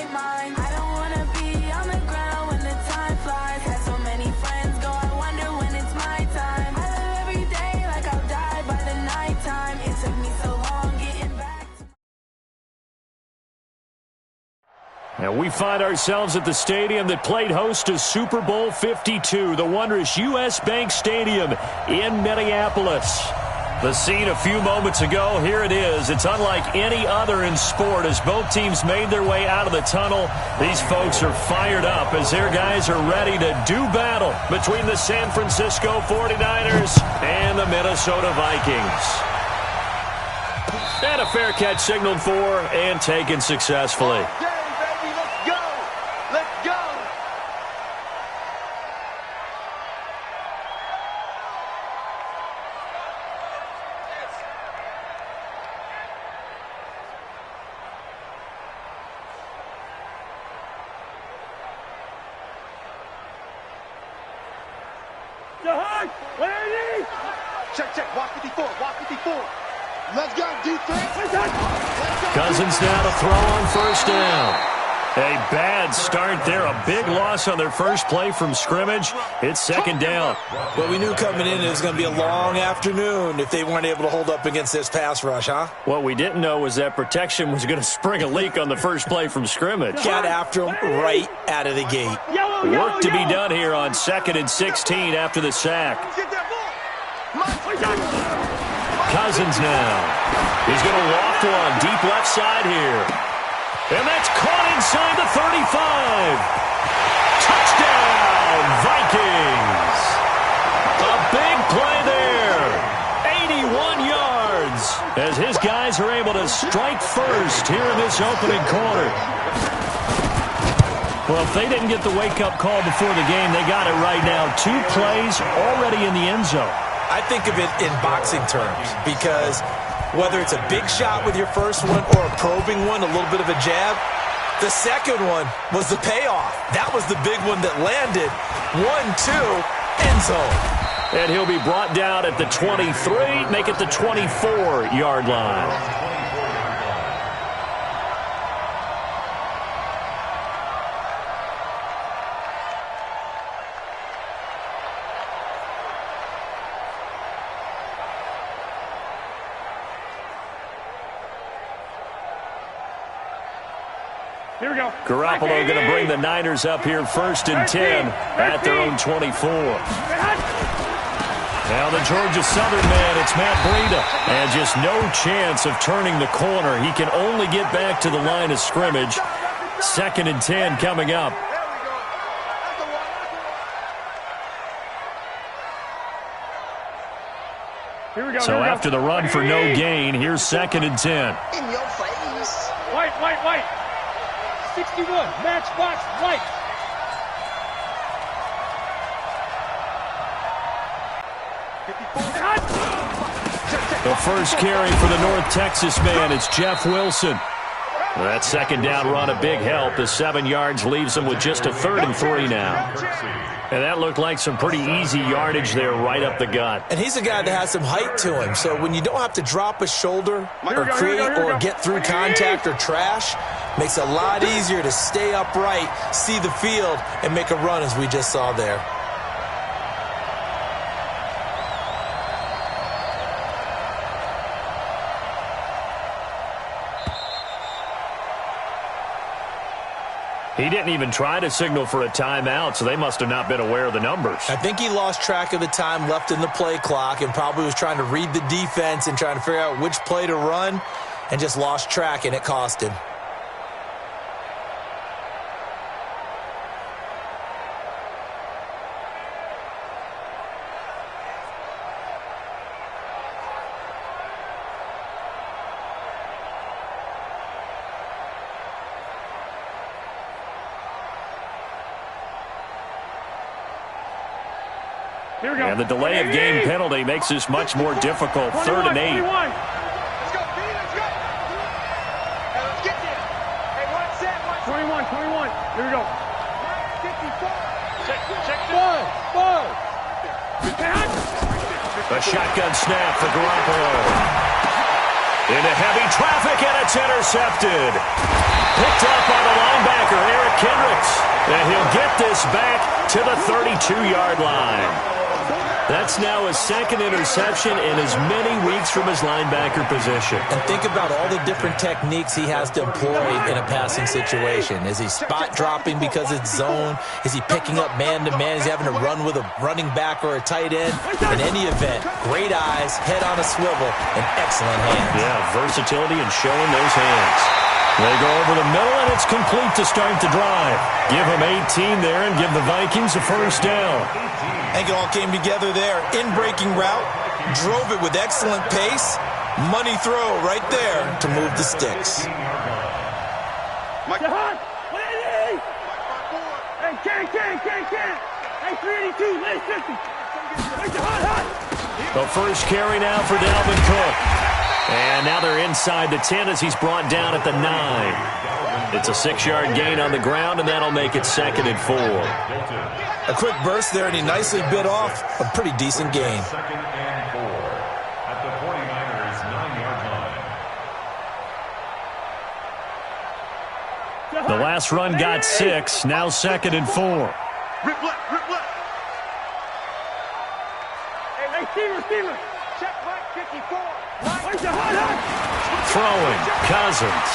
right mind. I don't wanna be on the ground when the time flies. Had so many friends go, I wonder when it's my time. I live every day like I'll die by the nighttime. It took me so long getting back to... And we find ourselves at the stadium that played host to Super Bowl 52, the wondrous U.S. Bank Stadium in Minneapolis. The scene a few moments ago, here it is. It's unlike any other in sport as both teams made their way out of the tunnel. These folks are fired up as their guys are ready to do battle between the San Francisco 49ers and the Minnesota Vikings. And a fair catch signaled for and taken successfully. Check, walk 54, walk 54. Let's go, defense. Cousins now to throw on first down. A bad start there, a big loss on their first play from scrimmage. It's second down. Well, we knew coming in it was going to be a long afternoon if they weren't able to hold up against this pass rush, huh? What we didn't know was that protection was going to spring a leak on the first play from scrimmage. Got after him right out of the gate. Work to be done here on 2nd and 16 after the sack. Cousins now. He's going to loft one deep left side here. And that's caught inside the 35. Touchdown, Vikings. A big play there. 81 yards as his guys are able to strike first here in this opening quarter. Well, if they didn't get the wake-up call before the game, they got it right now. 2 plays already in the end zone. I think of it in boxing terms because whether it's a big shot with your first one or a probing one, a little bit of a jab, the second one was the payoff. That was the big one that landed. 1-2, end zone. And he'll be brought down at the 23, make it the 24-yard line. Here we go. Garoppolo going to bring the Niners up here 1st and 10 at their own 24. Now the Georgia Southern man, it's Matt Breida. And just no chance of turning the corner. He can only get back to the line of scrimmage. 2nd and 10 coming up. Here we go. So after the run for no gain, here's 2nd and 10. In your face. White. 61, matchbox, white. The first carry for the North Texas man, it's Jeff Wilson. That second down run, a big help. The 7 yards leaves him with just a 3rd and 3 now. And that looked like some pretty easy yardage there right up the gut. And he's a guy that has some height to him. So when you don't have to drop a shoulder or create or get through contact or trash, makes it a lot easier to stay upright, see the field, and make a run as we just saw there. He didn't even try to signal for a timeout, so they must have not been aware of the numbers. I think he lost track of the time left in the play clock and probably was trying to read the defense and trying to figure out which play to run and just lost track, and it cost him. Here we go. And the delay of game penalty makes this much more difficult. 3rd and 8. 21. Let's go, B, let's go. Hey, let's get there. Hey, one set. 21. Here we go. 54. Check. A shotgun snap for Garoppolo. Into heavy traffic, and it's intercepted. Picked up by the linebacker, Eric Kendricks. And he'll get this back to the 32-yard line. That's now his second interception in as many weeks from his linebacker position. And think about all the different techniques he has to employ in a passing situation. Is he spot dropping because it's zone? Is he picking up man-to-man? Is he having to run with a running back or a tight end? In any event, great eyes, head on a swivel, and excellent hands. Yeah, versatility and showing those hands. They go over the middle, and it's complete to start the drive. Give him 18 there and give the Vikings a first down. I think it all came together there. In-breaking route, drove it with excellent pace. Money throw right there to move the sticks. Mike. Hey, can. Hey, 382, lay 50. Hey, hot. The first carry now for Dalvin Cook. And now they're inside the 10 as he's brought down at the 9. It's a 6-yard gain on the ground, and that'll make it 2nd and 4. A quick burst there, and he nicely bit off a pretty decent gain. At the 49ers 9-yard line. The last run got 6, now 2nd and 4. Rip left, rip left. Hey, receiver. Check right, 54. Throwing, Cousins.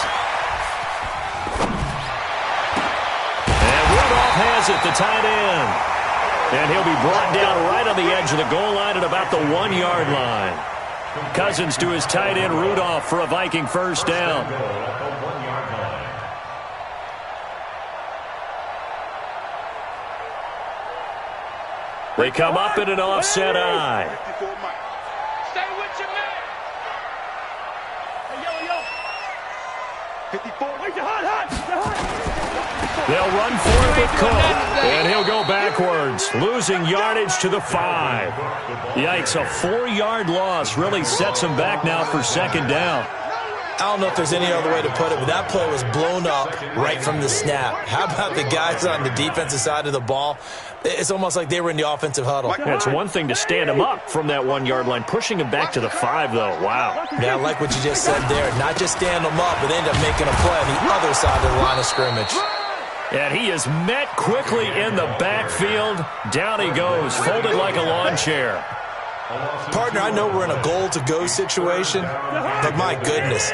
And Rudolph has it, the tight end. And he'll be brought down right on the edge of the goal line at about the 1-yard line. Cousins to his tight end, Rudolph, for a Viking first down. They come up in an offset eye. 54 Mike. Stay with your man. Hey, yo. 54. Where's your hot? They'll run for it with Cook, and he'll go backwards, losing yardage to the 5. Yikes, a 4-yard loss really sets him back now for 2nd down. I don't know if there's any other way to put it, but that play was blown up right from the snap. How about the guys on the defensive side of the ball? It's almost like they were in the offensive huddle. Yeah, it's one thing to stand him up from that 1-yard line. Pushing him back to the 5, though. Wow. Yeah, I like what you just said there. Not just stand them up, but they end up making a play on the other side of the line of scrimmage. And he is met quickly in the backfield. Down he goes, folded like a lawn chair. Partner, I know we're in a goal-to-go situation, but my goodness,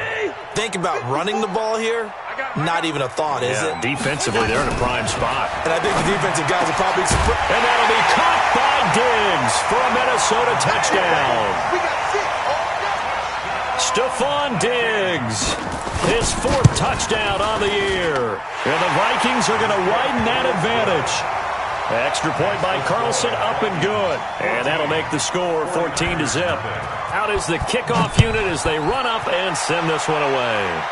think about running the ball here. Not even a thought, is it? Defensively, they're in a prime spot. And I think the defensive guys are probably... And that'll be caught by Diggs for a Minnesota touchdown. We got 6. Stephon Diggs, his 4th touchdown on the year. And the Vikings are going to widen that advantage. Extra point by Carlson, up and good. And that'll make the score 14-0. Out is the kickoff unit as they run up and send this one away.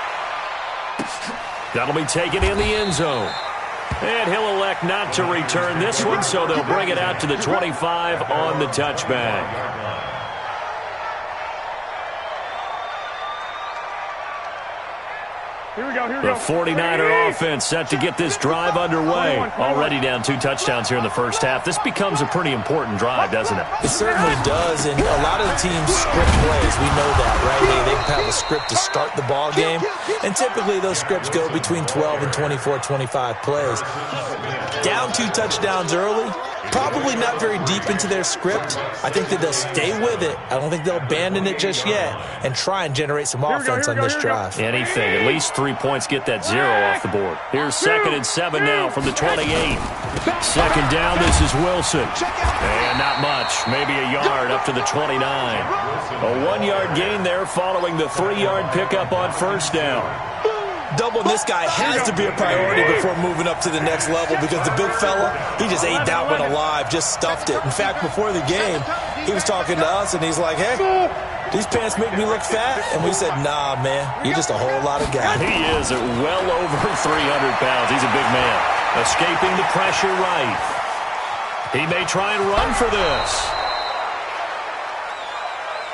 That'll be taken in the end zone. And he'll elect not to return this one, so they'll bring it out to the 25 on the touchback. Here we go. The 49er offense set to get this drive underway. Already down 2 touchdowns here in the first half. This becomes a pretty important drive, doesn't it? It certainly does, and a lot of the teams script plays. We know that, right? They have a script to start the ball game, and typically those scripts go between 12 and 24, 25 plays. Down 2 touchdowns early, probably not very deep into their script. I think that they'll stay with it. I don't think they'll abandon it just yet and try and generate some offense on this drive. Anything. At least 3 points get that 0 off the board. Here's 2nd and 7 now from the 28. 2nd down, this is Wilson. And not much. Maybe a yard up to the 29. A 1-yard gain there following the 3-yard pickup on first down. Doubling this guy has to be a priority before moving up to the next level because the big fella, he just ate that one alive, just stuffed it. In fact, before the game, he was talking to us, and he's like, hey, these pants make me look fat? And we said, nah, man, you're just a whole lot of guy. He is at well over 300 pounds. He's a big man. Escaping the pressure right. He may try and run for this.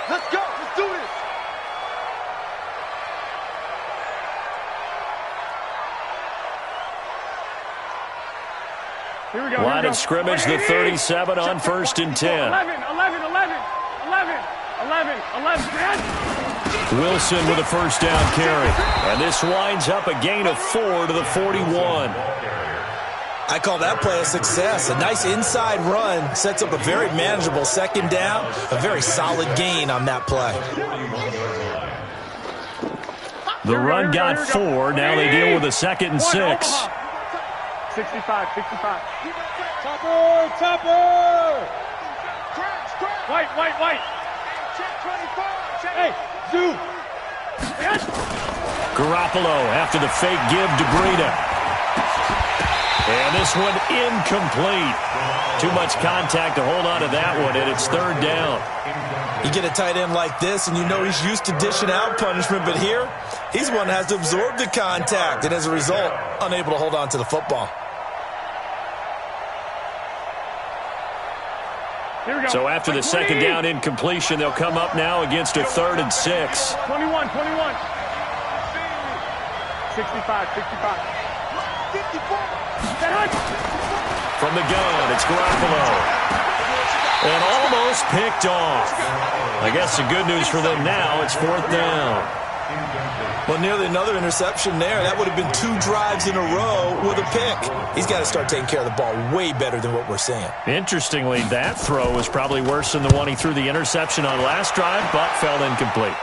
Let's go. Let's do this. Here we go. Line of scrimmage, the 37 on 1st and 10. 11. Wilson with a first down carry. And this winds up a gain of 4 to the 41. I call that play a success. A nice inside run sets up a very manageable second down. A very solid gain on that play. The run got 4. Now they deal with a 2nd and 6. 65, 65. Topper! White. Hey, zoom. Garoppolo after the fake give to Breida. And this one incomplete. Too much contact to hold on to that one, and it's 3rd down. You get a tight end like this, and you know he's used to dishing out punishment, but here, he's one that has to absorb the contact, and as a result, unable to hold on to the football. Here we go. So after the 2nd down incompletion, they'll come up now against a 3rd and 6. 21. 65. From the gun, it's Garoppolo. And almost picked off. I guess the good news for them now, it's 4th down. Well, nearly another interception there. That would have been 2 drives in a row with a pick. He's got to start taking care of the ball way better than what we're seeing. Interestingly, that throw was probably worse than the one he threw the interception on last drive, but fell incomplete.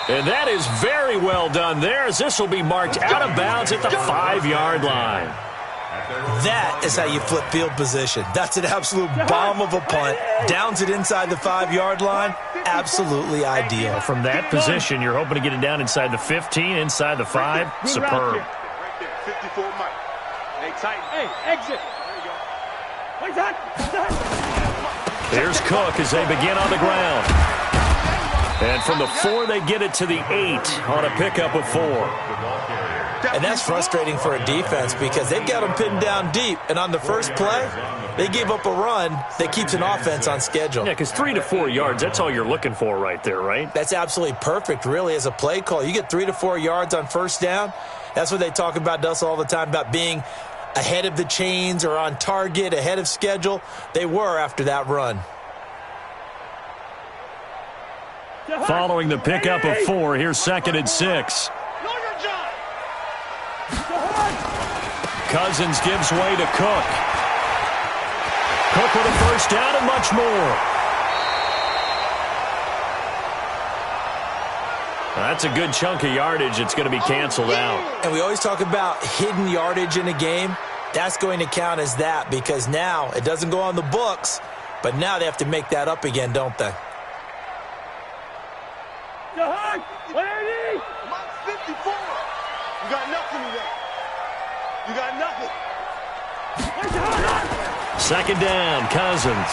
And that is very well done there, as this will be marked out of bounds at the 5-yard line. That is how you flip field position. That's an absolute bomb of a punt. Downs it inside the 5-yard line. Absolutely ideal. From that position, you're hoping to get it down inside the 15, inside the 5. Superb. 54 Mike. Hey, tight. Hey, exit. There you go. Wait, that. Here's Cook as they begin on the ground. And from the 4, they get it to the 8 on a pickup of 4. And that's frustrating for a defense because they've got them pinned down deep. And on the first play, they gave up a run that keeps an offense on schedule. Yeah, because 3 to 4 yards, that's all you're looking for right there, right? That's absolutely perfect, really, as a play call. You get 3 to 4 yards on first down. That's what they talk about, Dust, all the time, about being ahead of the chains or on target, ahead of schedule. They were after that run. Following the pickup of 4, here's 2nd and 6. Cousins gives way to Cook. Cook with a first down and much more. That's a good chunk of yardage. It's going to be canceled out. And we always talk about hidden yardage in a game. That's going to count as that because now it doesn't go on the books, but now they have to make that up again, don't they? Jahan, 180. Mike 54. You got nothing today. You got nothing. 2nd down, Cousins.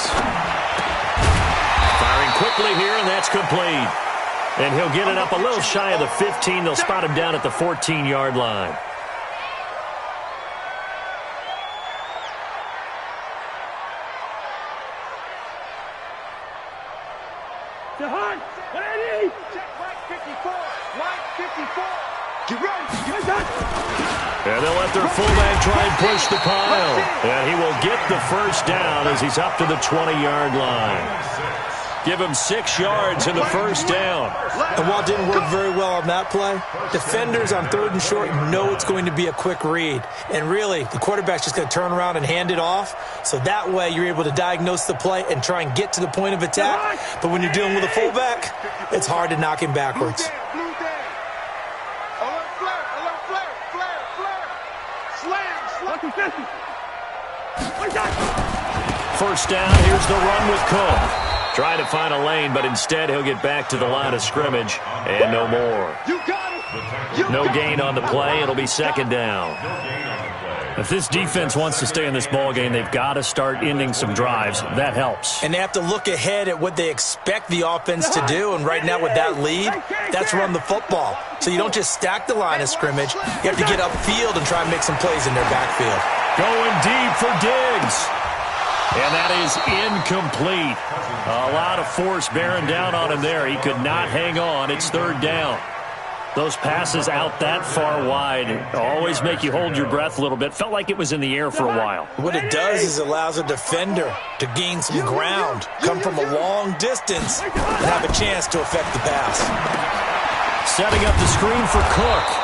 Firing quickly here, and that's complete. And he'll get it up a little shy of the 15. They'll spot him down at the 14-yard line. Jahan, 180. Check Mike 54. Mike 54. Get ready. And they'll let their fullback try and push the pile. And he will get the first down as he's up to the 20-yard line. Give him 6 yards in the first down. And while it didn't work very well on that play, defenders on 3rd and short know it's going to be a quick read. And really, the quarterback's just going to turn around and hand it off. So that way, you're able to diagnose the play and try and get to the point of attack. But when you're dealing with a fullback, it's hard to knock him backwards. First down, here's the run with Cook. Trying to find a lane, but instead he'll get back to the line of scrimmage and no more. No gain on the play. It'll be 2nd down. If this defense wants to stay in this ball game, they've got to start ending some drives. That helps. And they have to look ahead at what they expect the offense to do. And right now with that lead, that's run the football. So you don't just stack the line of scrimmage. You have to get upfield and try and make some plays in their backfield. Going deep for Diggs. And that is incomplete. A lot of force bearing down on him there. He could not hang on. It's 3rd down. Those passes out that far wide always make you hold your breath a little bit. Felt like it was in the air for a while. What it does is it allows a defender to gain some ground, come from a long distance, and have a chance to affect the pass. Setting up the screen for Cook.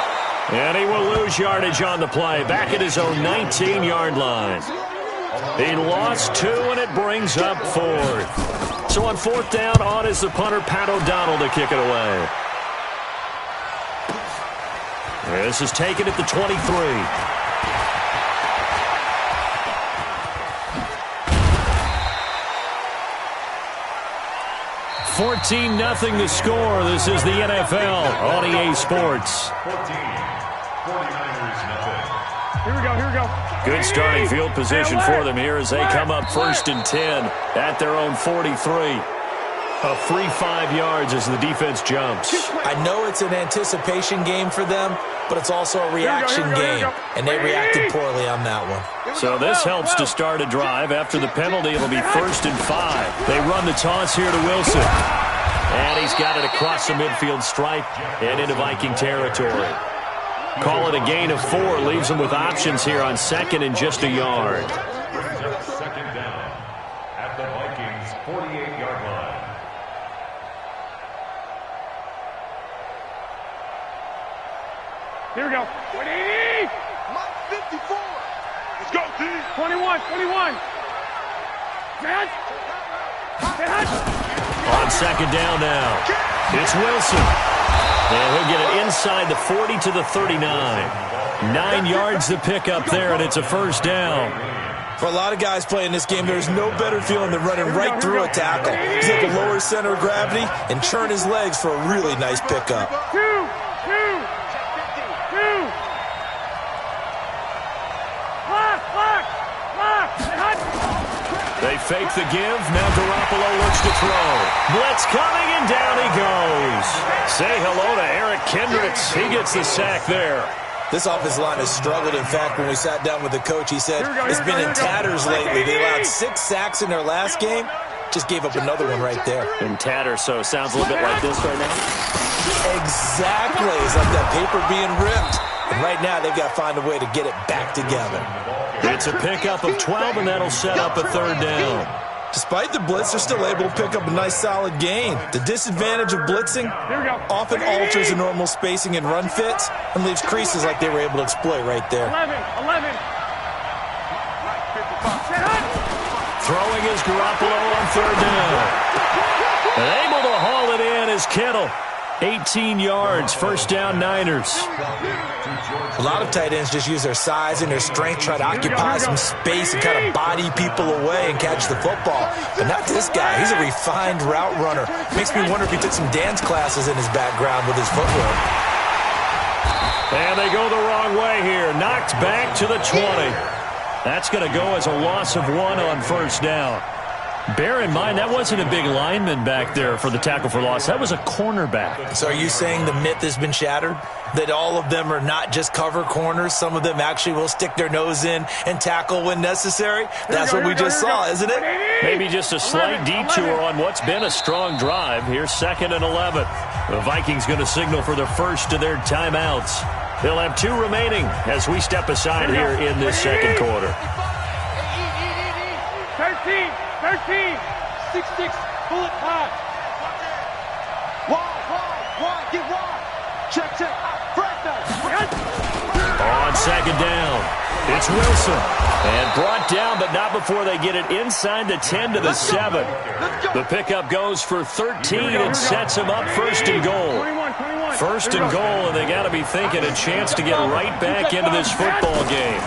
And he will lose yardage on the play. Back at his own 19-yard line. He lost 2, and it brings up 4th. So on 4th down, on is the punter, Pat O'Donnell, to kick it away. This is taken at the 23. 14-0 the score. This is the NFL on EA Sports. 14. 49ers, nothing. Here we go. Good starting field position for them here as they come up 1st and 10 at their own 43. A free 5 yards as the defense jumps. I know it's an anticipation game for them, but it's also a reaction game, and they reacted poorly on that one. So this helps to start a drive. After the penalty, it'll be 1st and 5. They run the toss here to Wilson. And he's got it across the midfield stripe and into Viking territory. Call it a gain of 4. Leaves them with options here on 2nd and just a yard. Brings up 2nd down at the Vikings' 48-yard line. Here we go. 180. Mike 54. Let's go, D. 21. Man. On 2nd down now, it's Wilson. And he'll get it inside the 40 to the 39. 9 yards to pick up there, and it's a 1st down. For a lot of guys playing this game, there's no better feeling than running right through a tackle. He's at the lower center of gravity and churn his legs for a really nice pickup. 2. They fake the give. Now Garoppolo looks to throw. Blitz coming, and down he goes. Say hello to Eric Kendricks. He gets the sack there. This offensive line has struggled. In fact, when we sat down with the coach, he said it's been in tatters lately. They allowed 6 sacks in their last game. Just gave up another one right there. In tatters, so it sounds a little bit like this right now. Exactly. It's like that paper being ripped. And right now, they've got to find a way to get it back together. It's a pickup of 12, and that'll set up a 3rd down. Despite the blitz, they're still able to pick up a nice, solid gain. The disadvantage of blitzing often alters the normal spacing and run fits and leaves creases like they were able to exploit right there. 11. Throwing is Garoppolo on 3rd down. And able to haul it in is Kittle. 18 yards, 1st down Niners. A lot of tight ends just use their size and their strength, try to occupy some space and kind of body people away and catch the football. But not this guy. He's a refined route runner. Makes me wonder if he took some dance classes in his background with his footwork. And they go the wrong way here. Knocked back to the 20. That's going to go as a loss of 1 on 1st down. Bear in mind, that wasn't a big lineman back there for the tackle for loss. That was a cornerback. So are you saying the myth has been shattered? That all of them are not just cover corners? Some of them actually will stick their nose in and tackle when necessary? That's what we just saw, isn't it? Maybe just a slight detour on what's been a strong drive. Here's 2nd and 11. The Vikings going to signal for the first of their timeouts. They'll have 2 remaining as we step aside here in this 2nd quarter. 13. 6-6, pull it high. Wide, get wide. Check. On 2nd down, it's Wilson. And brought down, but not before they get it inside the 10 to the 7. The pickup goes for 13 and sets them up 1st and goal. 1st and goal, and they got to be thinking a chance to get right back into this football game.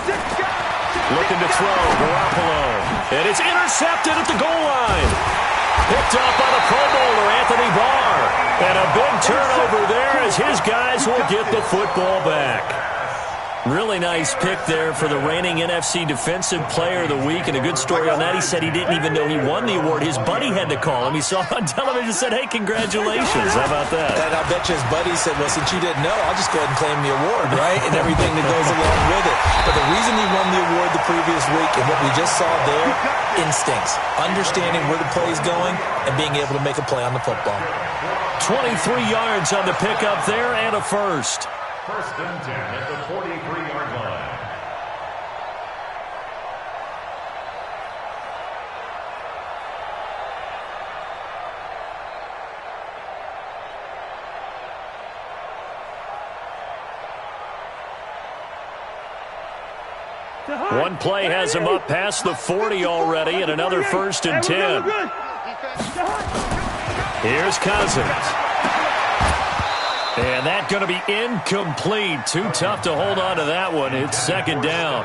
Looking to throw, Garoppolo. And it's intercepted at the goal line. Picked up by the Pro Bowler, Anthony Barr. And a big turnover there as his guys will get the football back. Really nice pick there for the reigning NFC Defensive Player of the Week, and a good story on that. He said he didn't even know he won the award. His buddy had to call him. He saw it on television and said, hey, congratulations. How about that? And I bet you his buddy said, well, since you didn't know, I'll just go ahead and claim the award, right? And everything that goes along with it. But the reason he won the award the previous week and what we just saw there, instincts, understanding where the play is going and being able to make a play on the football. 23 yards on the pickup there and a first. First and 10 at the 43-yard line. One play has him up past the 40 already, and another first and 10. Here's Cousins. And that's going to be incomplete. Too tough to hold on to that one. It's second down.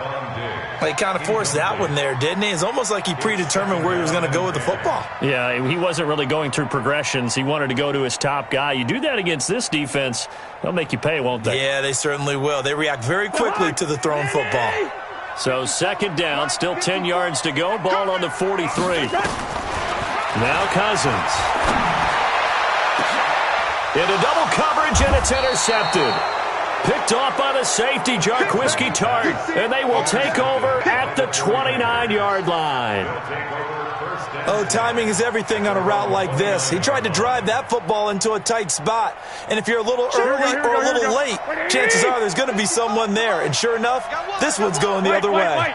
He kind of forced that one there, didn't he? It's almost like he predetermined where he was going to go with the football. Yeah, he wasn't really going through progressions. He wanted to go to his top guy. You do that against this defense, they'll make you pay, won't they? Yeah, they certainly will. They react very quickly to the thrown football. So second down, still 10 yards to go. Ball on the 43. Now Cousins. Into double coverage, and it's intercepted. Picked off by the safety, Jarquiski Tart, and they will take over at the 29-yard line. Oh, timing is everything on a route like this. He tried to drive that football into a tight spot, and if you're a little early or a little late, chances are there's going to be someone there, and sure enough, this one's going the other way.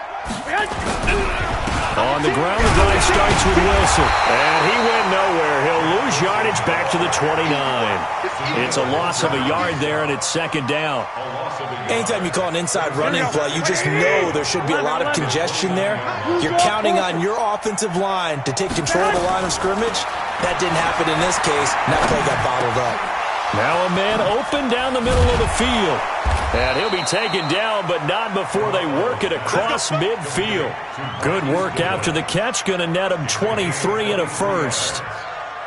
On the ground, the drive starts with Wilson, and he went nowhere. He'll lose yardage back to the 29. It's a loss of a yard there, and it's second down. Anytime you call an inside running play, you just know there should be a lot of congestion there. You're counting on your offensive line to take control of the line of scrimmage. That didn't happen in this case, and that play got bottled up. Now a man open down the middle of the field. And he'll be taken down, but not before they work it across midfield. Good work after the catch. Going to net him 23 and a first.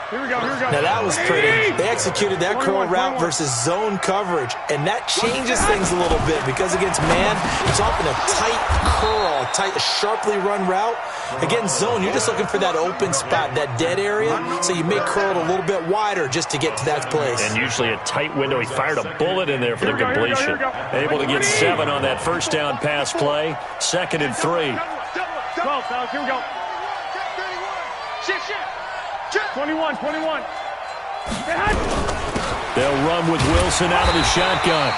Here we go, here we go. Now that was pretty. They executed that curl route versus zone coverage, and that changes things a little bit because against man, it's often a tight curl, a sharply run route. Against zone, you're just looking for that open spot, that dead area, so you may curl it a little bit wider just to get to that place. And usually a tight window. He fired a bullet in there for the completion. Able to get 7 on that first down pass play. Second and 3. 12, fellas, here we go. 21. They'll run with Wilson out of the shotgun.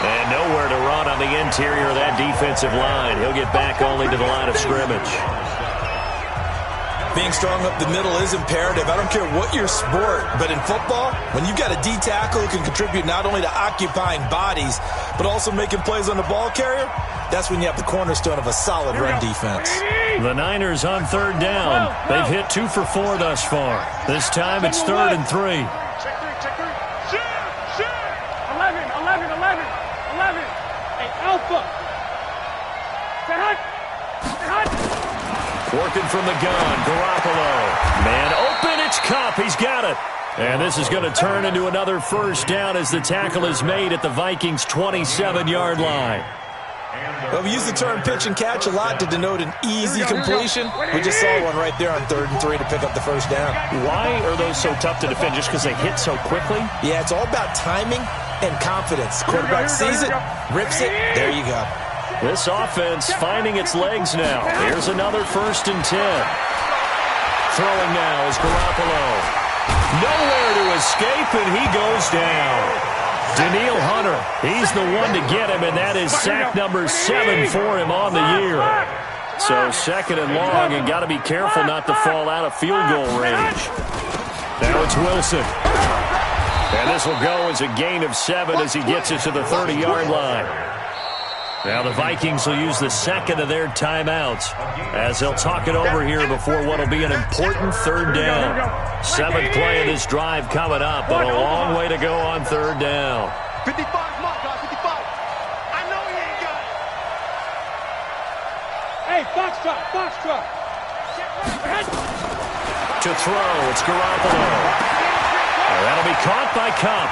And nowhere to run on the interior of that defensive line. He'll get back only to the line of scrimmage. Being strong up the middle is imperative. I don't care what your sport, but in football, when you've got a D tackle who can contribute not only to occupying bodies, but also making plays on the ball carrier, that's when you have the cornerstone of a solid run defense. The Niners on third down. They've hit 2 for 4 thus far. This time it's third and 3. Check 3. 11. Hey, Alpha. Stay hot. Working from the gun, Garoppolo. Man open, it's Kupp. He's got it. And this is going to turn into another first down as the tackle is made at the Vikings' 27-yard line. Well, we use the term pitch and catch a lot to denote an easy completion. We just saw one right there on 3rd and 3 to pick up the first down. Why are those so tough to defend? Just because they hit so quickly? Yeah, it's all about timing and confidence. Quarterback sees it, rips it, there you go. This offense finding its legs now. Here's another first and 10. Throwing now is Garoppolo. Nowhere to escape, and he goes down. Daniil Hunter, he's the one to get him, and that is sack number 7 for him on the year. So second and long, and got to be careful not to fall out of field goal range. Now it's Wilson. And this will go as a gain of 7 as he gets it to the 30-yard line. Now the Vikings will use the second of their timeouts as they'll talk it over here before what will be an important third down. 7th play of this drive coming up, but a long way to go on third down. 55, come on, guys, 55. I know he ain't got it. Hey, Foxtrot. To throw, it's Garoppolo. That'll be caught by Kupp.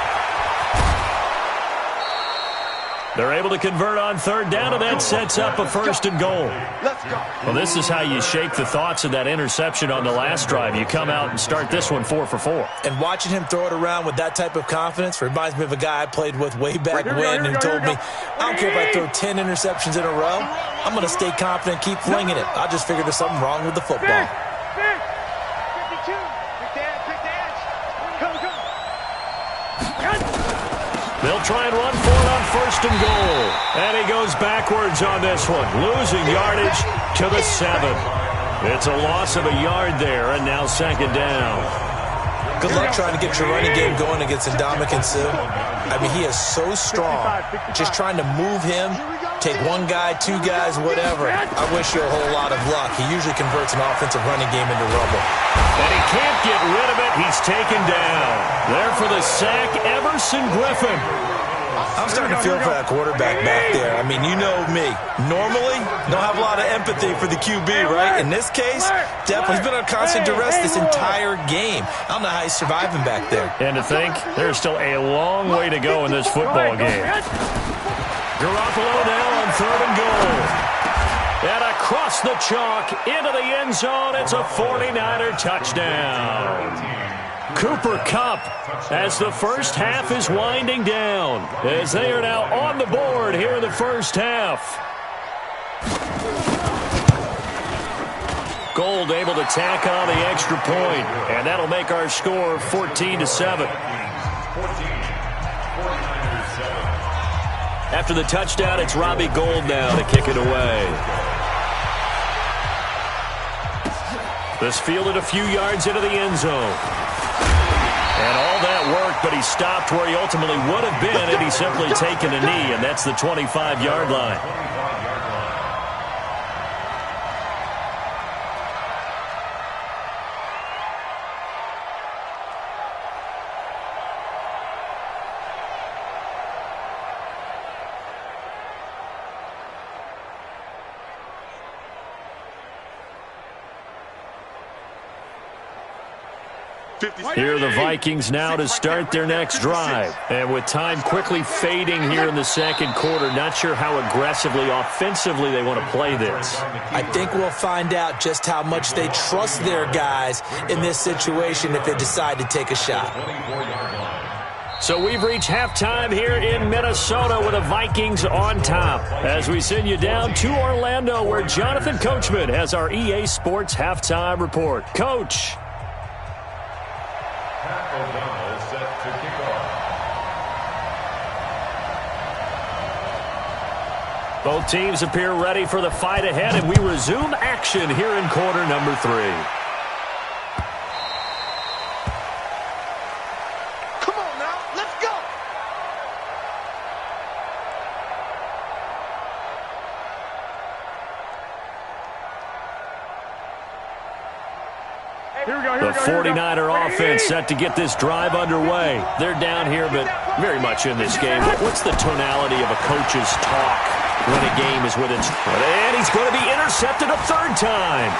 They're able to convert on third down, and that sets up a first and goal. Let's go. Well, this is how you shake the thoughts of that interception on the last drive. You come out and start this one 4 for 4. And watching him throw it around with that type of confidence reminds me of a guy I played with way back when who told me, I don't care if I throw 10 interceptions in a row, I'm going to stay confident, keep flinging it. I just figured there's something wrong with the football. 52. Pick the edge. Come. They'll try and run for it on first and goal. And he goes backwards on this one, losing yardage to the 7. It's a loss of a yard there, and now second down. Good luck trying to get your running game going against Ndamukong Suh. I mean, he is so strong. Just trying to move him, take one guy, two guys, whatever. I wish you a whole lot of luck. He usually converts an offensive running game into rubble. And he can't get rid of it. He's taken down. There for the sack, Everson Griffin. I'm starting to feel for that quarterback back there. I mean, you know me. Normally, don't have a lot of empathy for the QB, right? In this case, definitely he's been on constant duress this entire game. I don't know how he's surviving back there. And to think, there's still a long way to go in this football game. Garoppolo now on third and goal. And across the chalk into the end zone, it's a 49er touchdown. Cooper Kupp as the first half is winding down, as they are now on the board here in the first half. Gold able to tack on the extra point, and that'll make our score 14-7. After the touchdown, it's Robbie Gould now to kick it away. This fielded a few yards into the end zone. And all that worked, but he stopped where he ultimately would have been had he simply taken a knee, and that's the 25-yard line. Here are the Vikings now to start their next drive. And with time quickly fading here in the second quarter, not sure how aggressively, offensively they want to play this. I think we'll find out just how much they trust their guys in this situation if they decide to take a shot. So we've reached halftime here in Minnesota with the Vikings on top. As we send you down to Orlando, where Jonathan Coachman has our EA Sports halftime report. Coach. Both teams appear ready for the fight ahead, and we resume action here in quarter number 3. Come on now, let's go. The 49er offense set to get this drive underway. They're down here, but very much in this game. What's the tonality of a coach's talk when a game is within? And he's going to be intercepted a third time.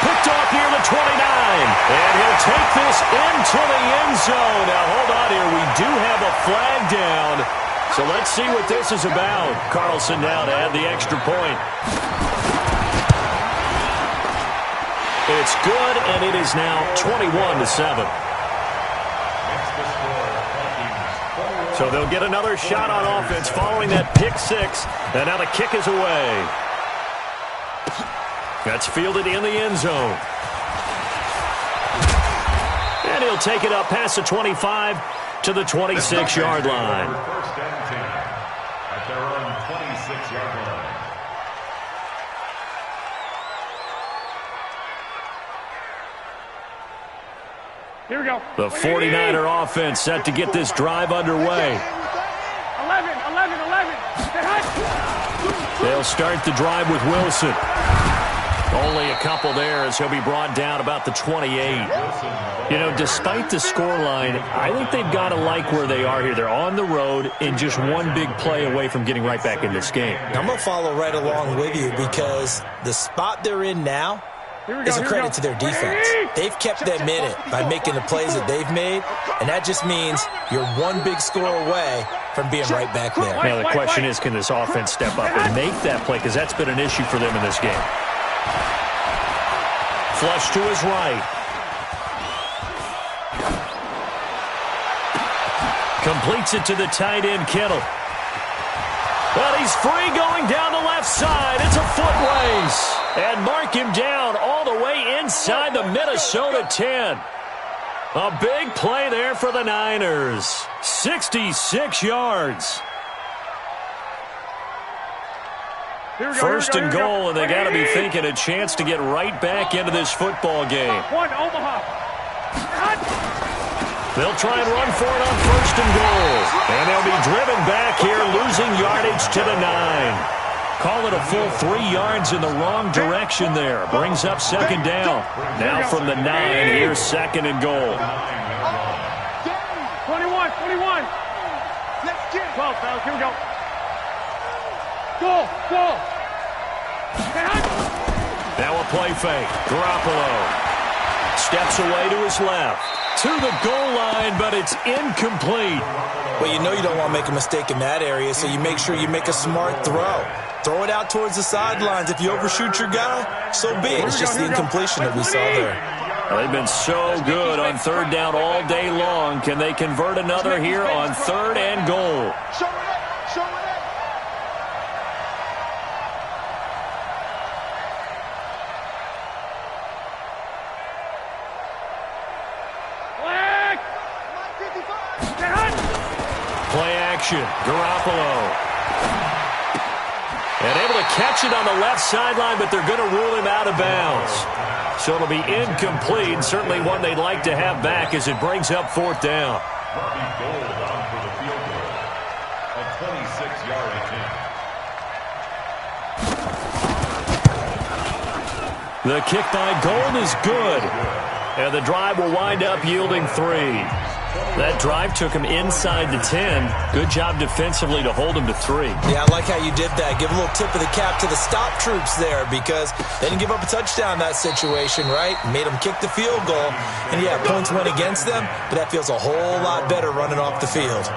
Picked off near the 29. And he'll take this into the end zone. Now, hold on here. We do have a flag down. So let's see what this is about. Carlson now to add the extra point. It's good, and it is now 21-7. So they'll get another shot on offense following that pick 6. And now the kick is away. That's fielded in the end zone. And he'll take it up past the 25 to the 26-yard line. First and 10 at their own 26-yard line. Here we go. The 49er offense set to get this drive underway. 11. They'll start the drive with Wilson. Only a couple there as he'll be brought down about the 28. You know, despite the scoreline, I think they've got to like where they are here. They're on the road and just one big play away from getting right back in this game. I'm going to follow right along with you because the spot they're in now, is a credit to their defense. They've kept them in it by making the plays that they've made, and that just means you're one big score away from being right back there. Now, the question is, can this offense step up and make that play? Because that's been an issue for them in this game. Flush to his right. Completes it to the tight end, Kittle. Well, he's free going down the left side. It's a foot race. And mark him down all the way inside the Minnesota 10. A big play there for the Niners. 66 yards. First and goal, and they got to be thinking a chance to get right back into this football game. One, Omaha. They'll try and run for it on first and goal. And they'll be driven back here, losing yardage to the 9. Call it a full 3 yards in the wrong direction there. Brings up second down. Now from the 9, here's second and goal. 21. 12, fellas, here we go. Goal. Now a play fake. Garoppolo steps away to his left. To the goal line, but it's incomplete. Well, you know you don't want to make a mistake in that area, so you make sure you make a smart throw. Throw it out towards the sidelines. If you overshoot your guy, so be it. It's just the incompletion that we saw there. Well, they've been so good on third down all day long. Can they convert another here on third and goal? Show it up. Show it up. Play action. Garoppolo. And able to catch it on the left sideline, but they're going to rule him out of bounds. So it'll be incomplete, certainly one they'd like to have back as it brings up fourth down. Robbie Gould on for the field goal. A 26-yard attempt. The kick by Gould is good. And the drive will wind up yielding 3. That drive took him inside the 10. Good job defensively to hold him to 3. Yeah, I like how you did that. Give a little tip of the cap to the stop troops there because they didn't give up a touchdown in that situation, right? Made them kick the field goal. And, yeah, points went against them, but that feels a whole lot better running off the field.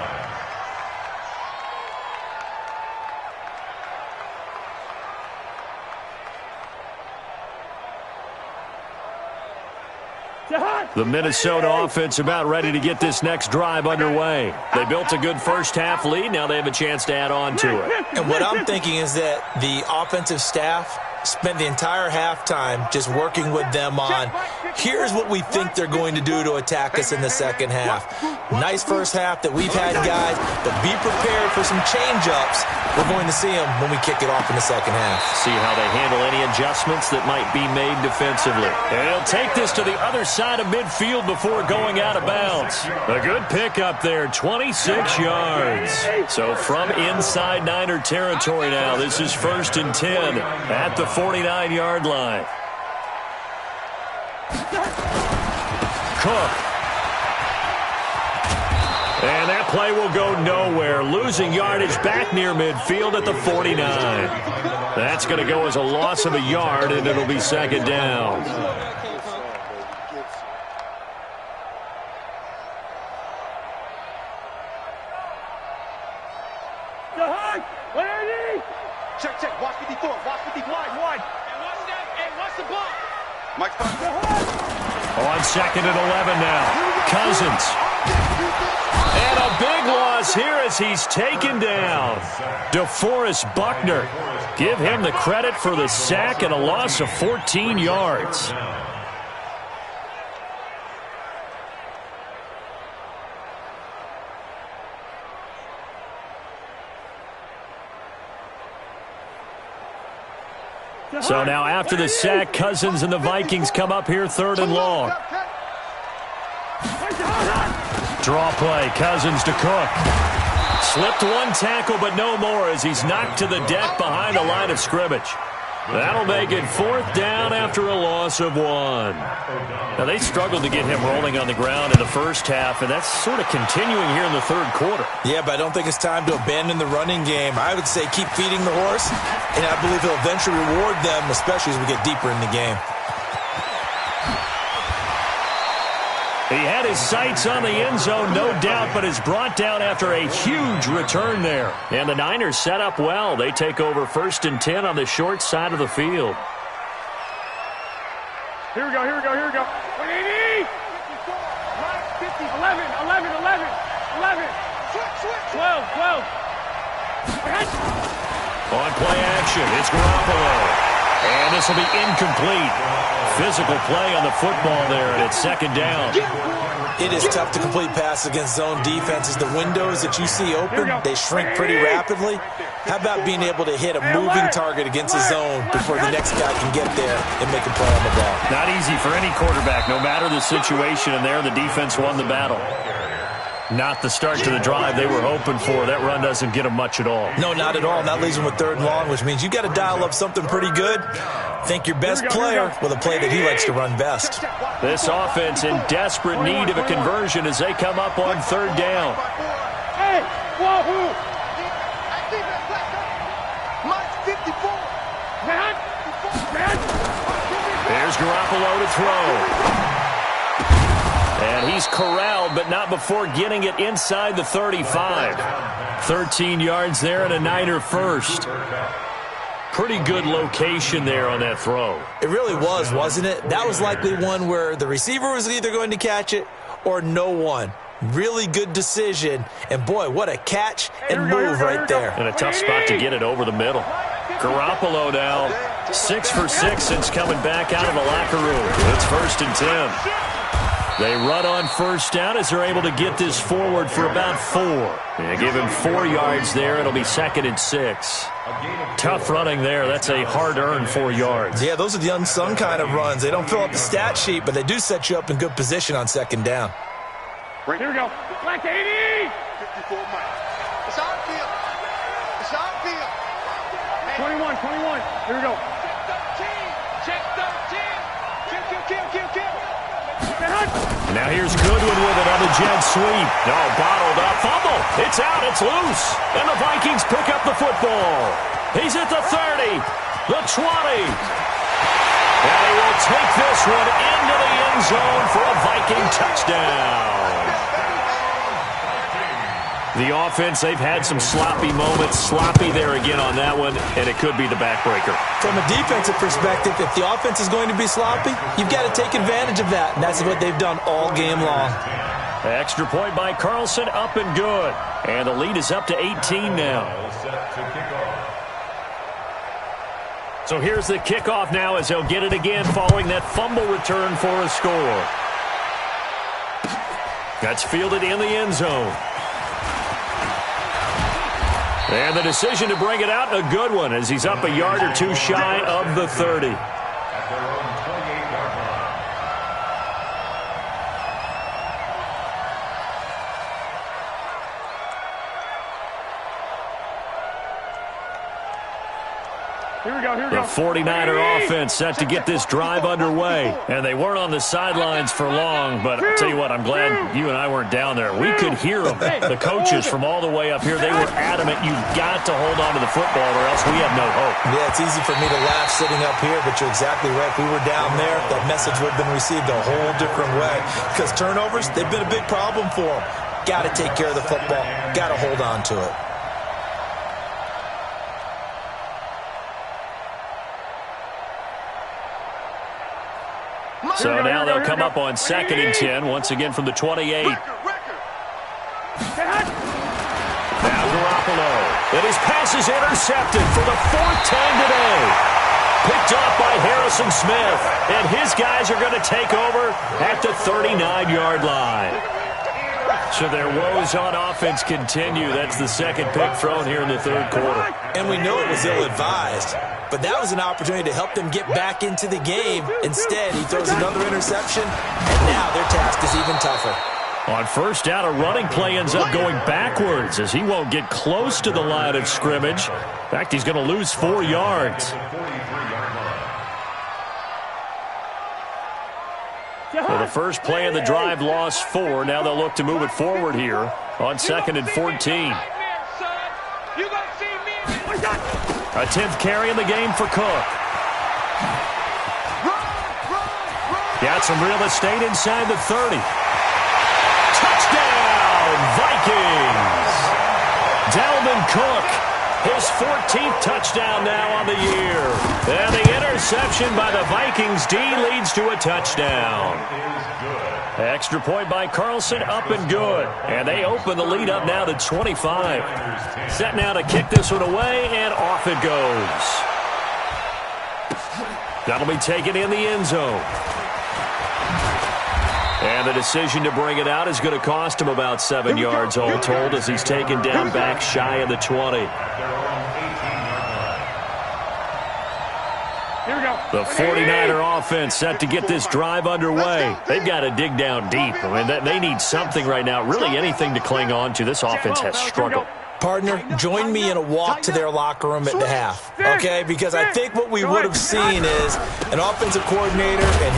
The Minnesota offense about ready to get this next drive underway. They built a good first half lead. Now they have a chance to add on to it. And what I'm thinking is that the offensive staff spent the entire halftime just working with them on, here's what we think they're going to do to attack us in the second half. Nice first half that we've had, guys, but be prepared for some change-ups. We're going to see them when we kick it off in the second half. See how they handle any adjustments that might be made defensively. And they'll take this to the other side of midfield before going out of bounds. A good pickup there, 26 yards. So from inside Niner territory now, this is first and 10 at the 49-yard line. Cook. And that play will go nowhere. Losing yardage back near midfield at the 49. That's going to go as a loss of a yard, and it'll be second down. Check. Watch 54. Watch 54. Wide. Hey, watch the block. Mike's On second and 11 now. Cousins. And a big loss here as he's taken down. DeForest Buckner. Give him the credit for the sack and a loss of 14 yards. So now after the sack, Cousins and the Vikings come up here third and long. Draw play, Cousins to Cook. Slipped one tackle, but no more as he's knocked to the deck behind the line of scrimmage. That'll make it fourth down after a loss of 1. Now, they struggled to get him rolling on the ground in the first half, and that's sort of continuing here in the third quarter. Yeah, but I don't think it's time to abandon the running game. I would say keep feeding the horse, and I believe he'll eventually reward them, especially as we get deeper in the game. He had his sights on the end zone, no doubt, but is brought down after a huge return there. And the Niners set up well. They take over 1st and 10 on the short side of the field. Here we go, here we go, here we go. 180! 11, 11, 11, 11. 12, 12. On play action, it's Garoppolo. And this will be incomplete. Physical play on the football there, and it's 2nd down. It is tough to complete passes against zone defenses. The windows that you see open, they shrink pretty rapidly. How about being able to hit a moving target against a zone before the next guy can get there and make a play on the ball? Not easy for any quarterback, no matter the situation, and there the defense won the battle. Not the start to the drive they were hoping for. That run doesn't get them much at all. No, not at all. That leaves them with 3rd and long, which means you got to dial up something pretty good. Think your best player with a play that he likes to run best. This offense in desperate need of a conversion as they come up on 3rd down. Hey, whoa! There's Garoppolo to throw. And he's corralled, but not before getting it inside the 35. 13 yards there and a Niner first. Pretty good location there on that throw. It really was, wasn't it? That was likely one where the receiver was either going to catch it or no one. Really good decision. And, boy, what a catch and move right there. And a tough spot to get it over the middle. Garoppolo now 6 for 6 since coming back out of the locker room. It's 1st and 10. They run on 1st down as they're able to get this forward for about 4. They give him 4 yards there. It'll be 2nd and 6. Tough running there. That's a hard-earned 4 yards. Yeah, those are the unsung kind of runs. They don't fill up the stat sheet, but they do set you up in good position on 2nd down. Here we go. Black 80! 54 Mike. It's our field. It's our field. 21, 21. Here we go. Check 13. Kill. And now here's Goodwin with it on the jet sweep. No, bottled up. Fumble. It's out. It's loose. And the Vikings pick up the football. He's at the 30, the 20. And he will take this one into the end zone for a Viking touchdown. The offense, they've had some sloppy moments. Sloppy there again on that one, and it could be the backbreaker. From a defensive perspective, if the offense is going to be sloppy, you've got to take advantage of that, and that's what they've done all game long. Extra point by Carlson, up and good. And the lead is up to 18 now. So here's the kickoff now as they'll get it again following that fumble return for a score. That's fielded in the end zone. And the decision to bring it out, a good one, as he's up a yard or two shy of the 30. Here we go. The 49er offense set to get this drive underway. And they weren't on the sidelines for long, but I'll tell you what, I'm glad you and I weren't down there. We could hear them. The coaches from all the way up here, they were adamant, you've got to hold on to the football or else we have no hope. Yeah, it's easy for me to laugh sitting up here, but you're exactly right. If we were down there, that message would have been received a whole different way. Because turnovers, they've been a big problem for them. Got to take care of the football. Got to hold on to it. So now they'll come up on 2nd and 10, once again from the 28. Now Garoppolo. And his pass is intercepted for the 4th time today. Picked off by Harrison Smith. And his guys are going to take over at the 39-yard line. So their woes on offense continue. That's the 2nd pick thrown here in the 3rd quarter. And we know it was ill-advised. But that was an opportunity to help them get back into the game. Instead, he throws another interception, and now their task is even tougher. On 1st down, a running play ends up going backwards as he won't get close to the line of scrimmage. In fact, he's going to lose 4 yards. So the first play of the drive lost 4. Now they'll look to move it forward here on 2nd and 14. A 10th carry in the game for Cook. Got some real estate inside the 30. Touchdown, Vikings! Dalvin Cook, his 14th touchdown now on the year. And the interception by the Vikings D leads to a touchdown. Extra point by Carlson, up and good. And they open the lead up now to 25. Set now to kick this one away, and off it goes. That'll be taken in the end zone. And the decision to bring it out is going to cost him about 7 yards all told as he's taken down back shy of the 20. The 49er offense set to get this drive underway. They've got to dig down deep. I mean, they need something right now, really anything to cling on to. This offense has struggled. Partner, join me in a walk to their locker room at the half, okay? Because I think what we would have seen is an offensive coordinator and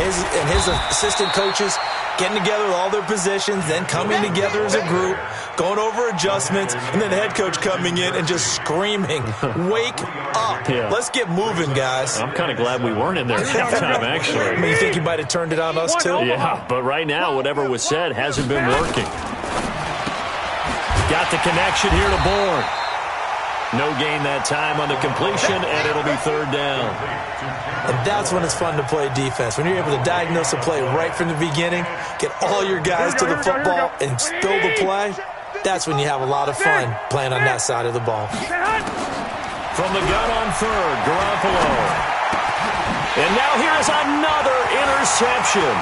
his assistant coaches getting together with all their positions, then coming together as a group, going over adjustments, and then the head coach coming in and just screaming, "Wake up. Yeah. Let's get moving, guys." I'm kind of glad we weren't in there at halftime, actually. I mean, you think you might have turned it on us, too? Yeah, but right now, whatever was said hasn't been working. Got the connection here to Bourne. No gain that time on the completion, and it'll be third down. And that's when it's fun to play defense. When you're able to diagnose a play right from the beginning, get all your guys to the football, and spill the play, that's when you have a lot of fun playing on that side of the ball. From the gun on third, Garoppolo. And now here is another interception.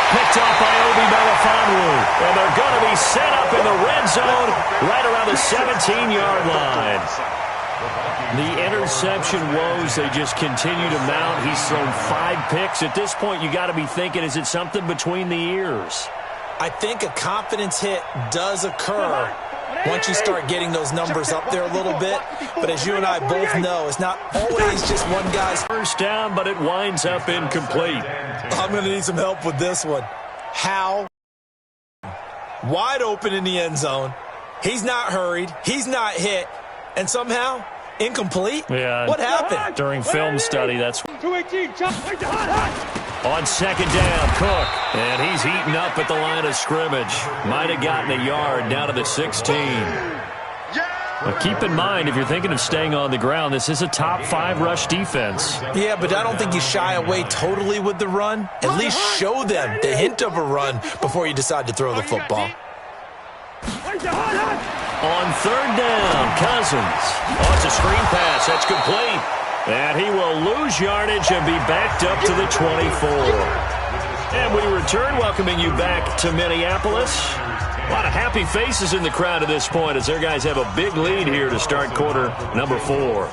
Picked off by Obi Melifonwu. And they're going to be set up in the red zone right around the 17-yard line. The interception woes, they just continue to mount. He's thrown 5 picks. At this point, you got to be thinking, is it something between the ears? I think a confidence hit does occur once you start getting those numbers up there a little bit. But as you and I both know, it's not always just one guy's first down, but it winds up incomplete. I'm going to need some help with this one. How? Wide open in the end zone. He's not hurried. He's not hit. And somehow, incomplete? Yeah. What happened? During film study, that's 218, on second down, Cook. And he's heating up at the line of scrimmage. Might have gotten a yard down to the 16. But keep in mind, if you're thinking of staying on the ground, this is a top 5 rush defense. Yeah, but I don't think you shy away totally with the run. At least show them the hint of a run before you decide to throw the football. On third down, Cousins. Oh, it's a screen pass. That's complete. And he will lose yardage and be backed up to the 24. And we return, welcoming you back to Minneapolis. A lot of happy faces in the crowd at this point as their guys have a big lead here to start quarter number 4.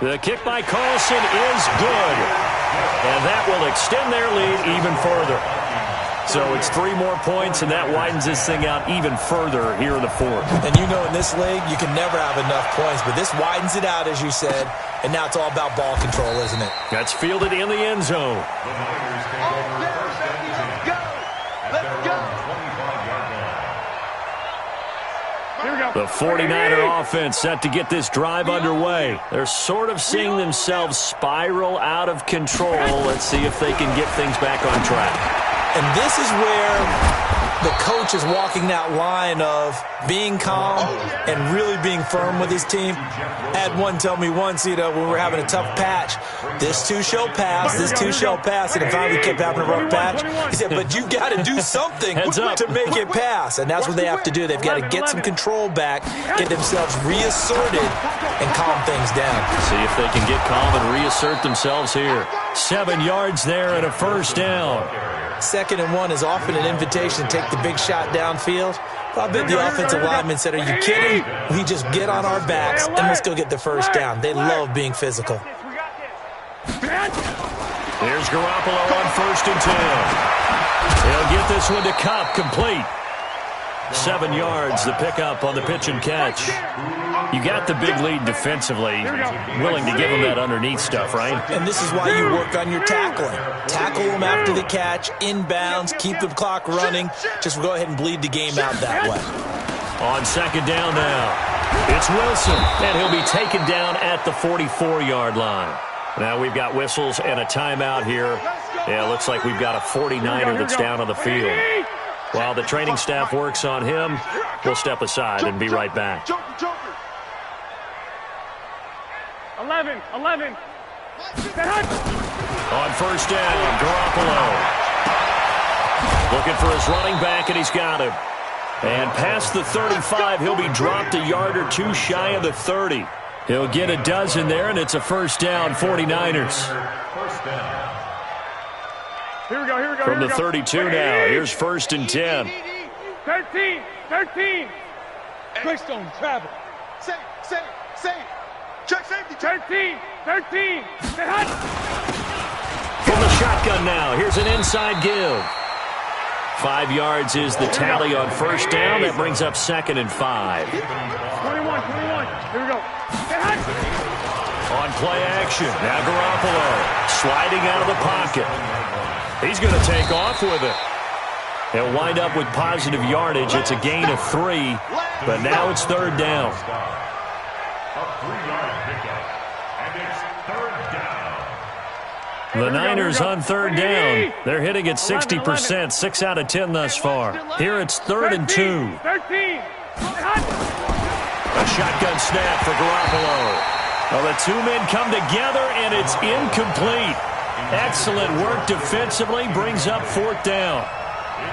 The kick by Carlson is good. And that will extend their lead even further. So it's 3 more points, and that widens this thing out even further here in the 4th. And you know in this league, you can never have enough points, but this widens it out, as you said, and now it's all about ball control, isn't it? That's fielded in the end zone. The 49er offense set to get this drive underway. They're sort of seeing themselves spiral out of control. Let's see if they can get things back on track. And this is where the coach is walking that line of being calm and really being firm with his team. I had one tell me once, when we were having a tough patch, this too shall pass, this too shall pass, and finally we kept having a rough patch. He said, but you got to do something to make it pass, and that's what they have to do. They've got to get some control back, get themselves reasserted, and calm things down. See if they can get calm and reassert themselves here. 7 yards there and a first down. 2nd and 1 is often an invitation to take the big shot downfield. I bet the offensive lineman said, are you kidding? We just get on our backs and let's go get the first down. They love being physical. Here's Garoppolo on 1st and 10. He'll get this one to Kupp, complete. 7 yards, the pickup on the pitch and catch. You got the big lead defensively. Willing to give them that underneath stuff, right? And this is why you work on your tackling. Tackle them after the catch, inbounds, keep the clock running. Just go ahead and bleed the game out that way. On second down now, it's Wilson, and he'll be taken down at the 44-yard line. Now we've got whistles and a timeout here. Yeah, it looks like we've got a 49er that's down on the field. While the training staff works on him, we'll step aside and be right back. 11. On first down, Garoppolo. Looking for his running back, and he's got him. And past the 35, he'll be dropped a yard or two shy of the 30. He'll get a dozen there, and it's a first down, 49ers. First down. Here we go. From the 32 now, here's first and 10. 13. Greystone, travel. Safe. Check safety. 13. Stay hot. From the shotgun now, here's an inside give. 5 yards is the tally on first down. That brings up second and 5. 21. Here we go. Stay hot. On play action, now Garoppolo sliding out of the pocket. He's going to take off with it. He'll wind up with positive yardage. It's a gain of 3, but now it's third down. A 3-yard pickup. And it's third down. The Niners on third down. They're hitting at 60%, 6 out of 10 thus far. Here it's third and 2. 13. A shotgun snap for Garoppolo. Well, the two men come together, and it's incomplete. Excellent work defensively, brings up fourth down.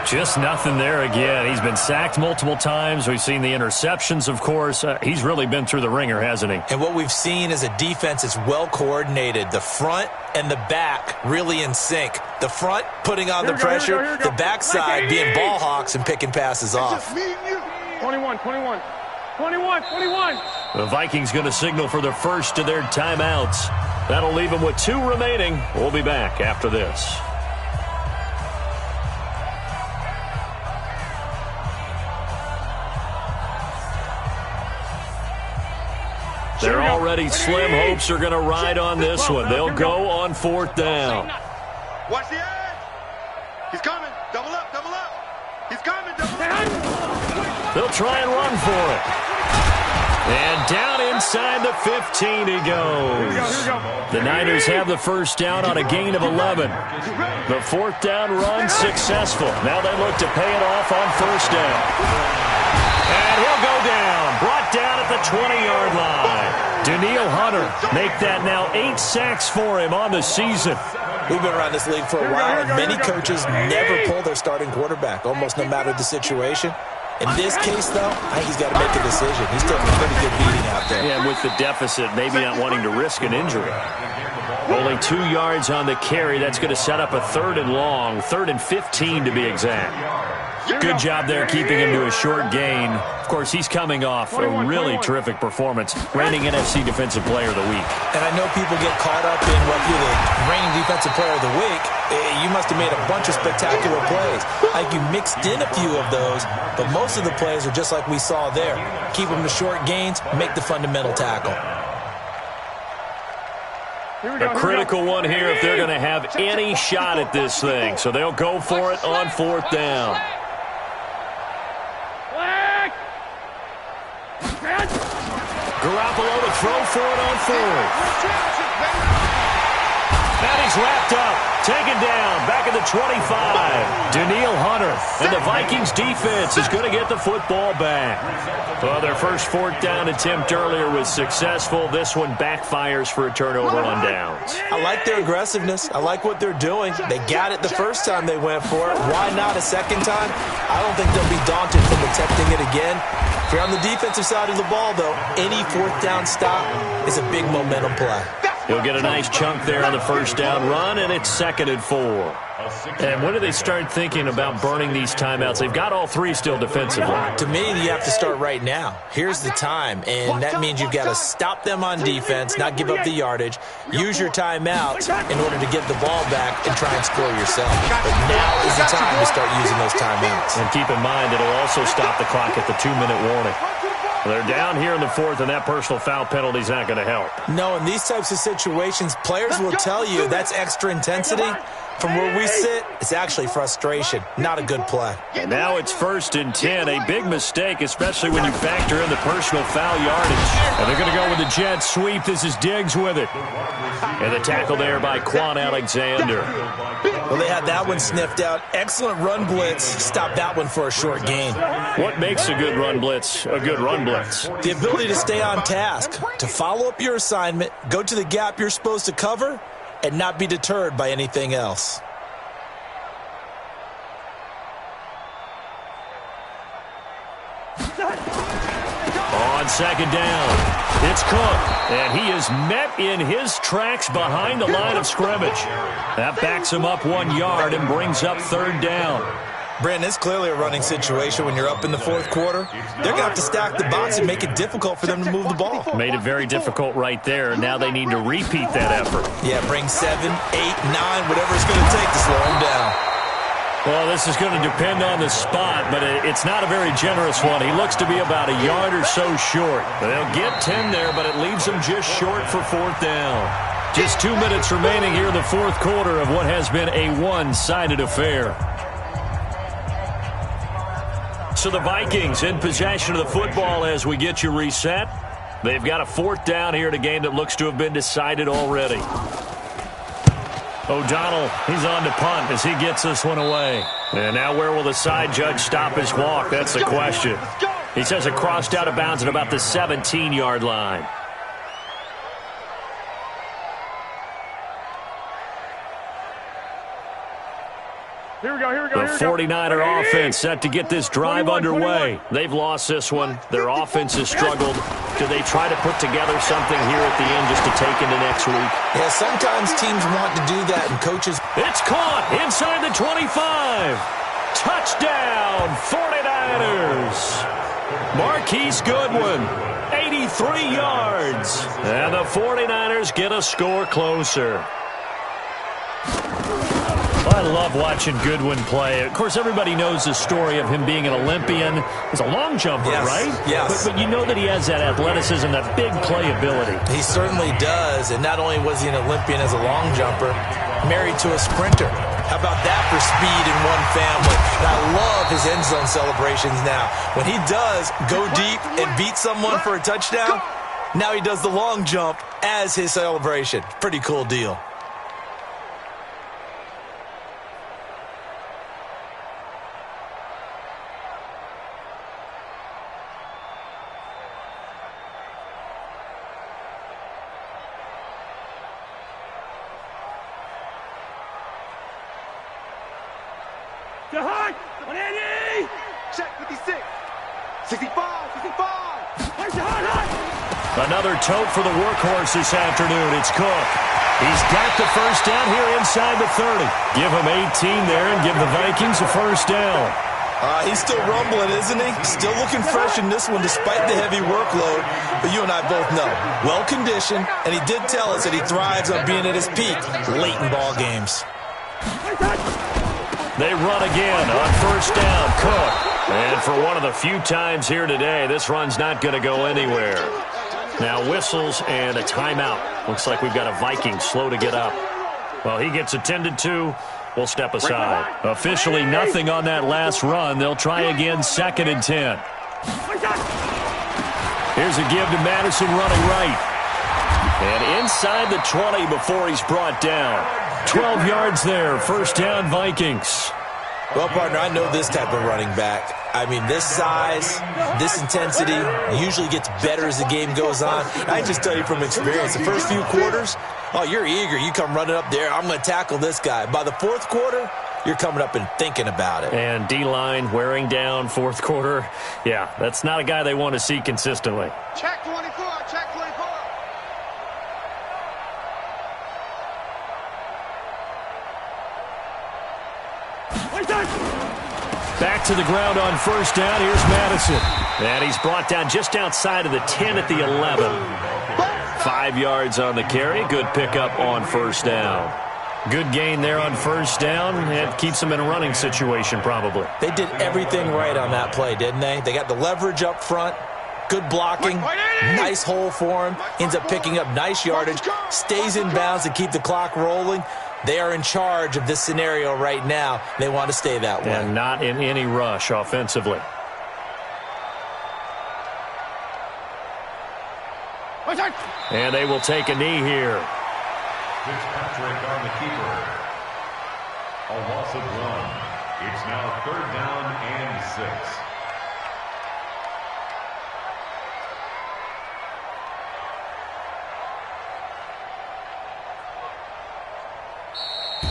Just nothing there again. He's been sacked multiple times. We've seen the interceptions, of course. He's really been through the ringer, hasn't he? And what we've seen is a defense that's well coordinated. The front and the back really in sync. The front putting on the pressure, the backside being ball hawks and picking passes off. 21. The Vikings going to signal for the first of their timeouts. That'll leave them with 2 remaining. We'll be back after this. They're already slim. Hopes are going to ride on this one. They'll go on fourth down. Watch the edge. He's coming. Double up. He's coming. Double up. They'll try and run for it. And down inside the 15 he goes. The Niners have the first down on a gain of 11. The fourth down run successful. Now they look to pay it off on first down. And he'll go down. Brought down at the 20-yard line. Danielle Hunter make that now 8 sacks for him on the season. We've been around this league for a while, and many coaches never pull their starting quarterback, almost no matter the situation. In this case, though, I think he's got to make a decision. He's taking a pretty good beating out there. Yeah, with the deficit, maybe not wanting to risk an injury. Only 2 yards on the carry. That's going to set up a third and long, 3rd and 15 to be exact. Good job there keeping him to a short gain. Of course, he's coming off a really terrific performance, reigning NFC Defensive Player of the Week. And I know people get caught up in what you're the reigning Defensive Player of the Week. You must have made a bunch of spectacular plays. Like you mixed in a few of those, but most of the plays are just like we saw there. Keep them to short gains, make the fundamental tackle. A critical one here if they're going to have any shot at this thing. So they'll go for it on fourth down. Garoppolo to throw for it on fourth. And he's wrapped up, taken down, back at the 25. Danielle Hunter, and the Vikings defense is going to get the football back. Well, their first fourth down attempt earlier was successful. This one backfires for a turnover on downs. I like their aggressiveness. I like what they're doing. They got it the first time they went for it. Why not a second time? I don't think they'll be daunted from attempting it again. If you're on the defensive side of the ball, though, any fourth down stop is a big momentum play. He'll get a nice chunk there on the first down run, and it's 2nd and 4. And when do they start thinking about burning these timeouts? They've got all 3 still defensively. To me, you have to start right now. Here's the time, and that means you've got to stop them on defense, not give up the yardage, use your timeouts in order to get the ball back and try and score yourself. But now is the time to start using those timeouts. And keep in mind, it'll also stop the clock at the 2-minute warning. They're down here in the fourth, and that personal foul penalty is not going to help. No, in these types of situations, players will tell you that's extra intensity. From where we sit, it's actually frustration, not a good play. And now it's 1st and 10, a big mistake, especially when you factor in the personal foul yardage. And they're going to go with the jet sweep. This is Diggs with it. And the tackle there by Quan Alexander. Well, they had that one sniffed out. Excellent run blitz. Stopped that one for a short gain. What makes a good run blitz a good run blitz? The ability to stay on task, to follow up your assignment, go to the gap you're supposed to cover, and not be deterred by anything else. On 2nd down, it's Cook, and he is met in his tracks behind the line of scrimmage. That backs him up 1 yard and brings up 3rd down. Brandon, it's clearly a running situation when you're up in the 4th quarter. They're going to have to stack the box and make it difficult for them to move the ball. Made it very difficult right there. Now they need to repeat that effort. Yeah, bring 7, 8, 9, whatever it's going to take to slow them down. Well, this is going to depend on the spot, but it's not a very generous one. He looks to be about a yard or so short. They'll get 10 there, but it leaves them just short for 4th down. Just 2 minutes remaining here in the 4th quarter of what has been a one-sided affair. So the Vikings in possession of the football as we get you reset. They've got a 4th down here in a game that looks to have been decided already. O'Donnell, he's on to punt as he gets this one away. And now where will the side judge stop his walk? That's the question. He says it crossed out of bounds at about the 17-yard line. Here we go. The 49er offense set to get this drive underway. They've lost this one. Their offense has struggled. Do they try to put together something here at the end just to take into next week? Yeah, sometimes teams want to do that, and coaches... It's caught inside the 25. Touchdown, 49ers. Marquise Goodwin, 83 yards. And the 49ers get a score closer. I love watching Goodwin play. Of course, everybody knows the story of him being an Olympian. He's a long jumper, yes, right? Yes. But you know that he has that athleticism, that big playability. He certainly does. And not only was he an Olympian as a long jumper, married to a sprinter. How about that for speed in one family? And I love his end zone celebrations now. When he does go deep and beat someone for a touchdown, now he does the long jump as his celebration. Pretty cool deal. To Hunt! 180! Check 56. 65. 65. Where's the Hunt? Another tote for the workhorse this afternoon. It's Cook. He's got the 1st down here inside the 30. Give him 18 there and give the Vikings a 1st down. He's still rumbling, isn't he? Still looking fresh in this one despite the heavy workload. But you and I both know, well-conditioned, and he did tell us that he thrives on being at his peak late in ball games. They run again on 1st down. Cook. And for one of the few times here today, this run's not going to go anywhere. Now whistles and a timeout. Looks like we've got a Viking slow to get up. Well, he gets attended to. We'll step aside. Officially nothing on that last run. They'll try again 2nd and 10. Here's a give to Madison running right. And inside the 20 before he's brought down. 12 yards there. 1st down Vikings. Well, partner, I know this type of running back. I mean, this size, this intensity usually gets better as the game goes on. I just tell you from experience, the first few quarters, oh, you're eager. You come running up there. I'm going to tackle this guy. By the 4th quarter, you're coming up and thinking about it. And D-line wearing down 4th quarter. Yeah, that's not a guy they want to see consistently. Check 24. Check 24. Back to the ground on 1st down. Here's Madison. And he's brought down just outside of the 10 at the 11. 5 yards on the carry. Good pickup on 1st down. Good gain there on 1st down. It keeps them in a running situation probably. They did everything right on that play, didn't they? They got the leverage up front. Good blocking. Nice hole for him. Ends up picking up nice yardage. Stays in bounds to keep the clock rolling. They are in charge of this scenario right now. They want to stay that way. And not in any rush offensively. And they will take a knee here. Fitzpatrick on the keeper. A loss of 1. It's now 3rd down and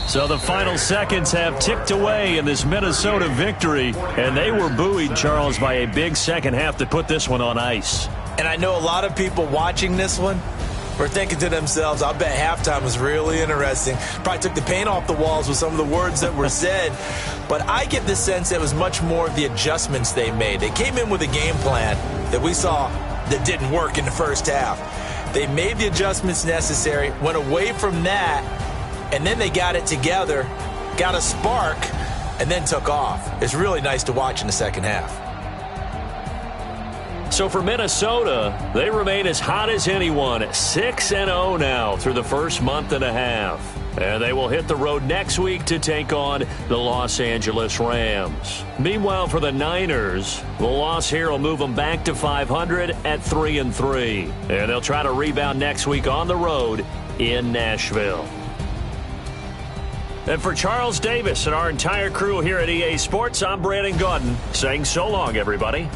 6. So the final seconds have ticked away in this Minnesota victory, and they were buoyed, Charles, by a big second half to put this one on ice. And I know a lot of people watching this one were thinking to themselves, I bet halftime was really interesting. Probably took the paint off the walls with some of the words that were said. But I get the sense that it was much more of the adjustments they made. They came in with a game plan that we saw that didn't work in the first half. They made the adjustments necessary, went away from that, and then they got it together, got a spark, and then took off. It's really nice to watch in the second half. So for Minnesota, they remain as hot as anyone, 6-0 now through the first month and a half. And they will hit the road next week to take on the Los Angeles Rams. Meanwhile, for the Niners, the loss here will move them back to 500 at 3-3. And they'll try to rebound next week on the road in Nashville. And for Charles Davis and our entire crew here at EA Sports, I'm Brandon Gaudin saying so long, everybody.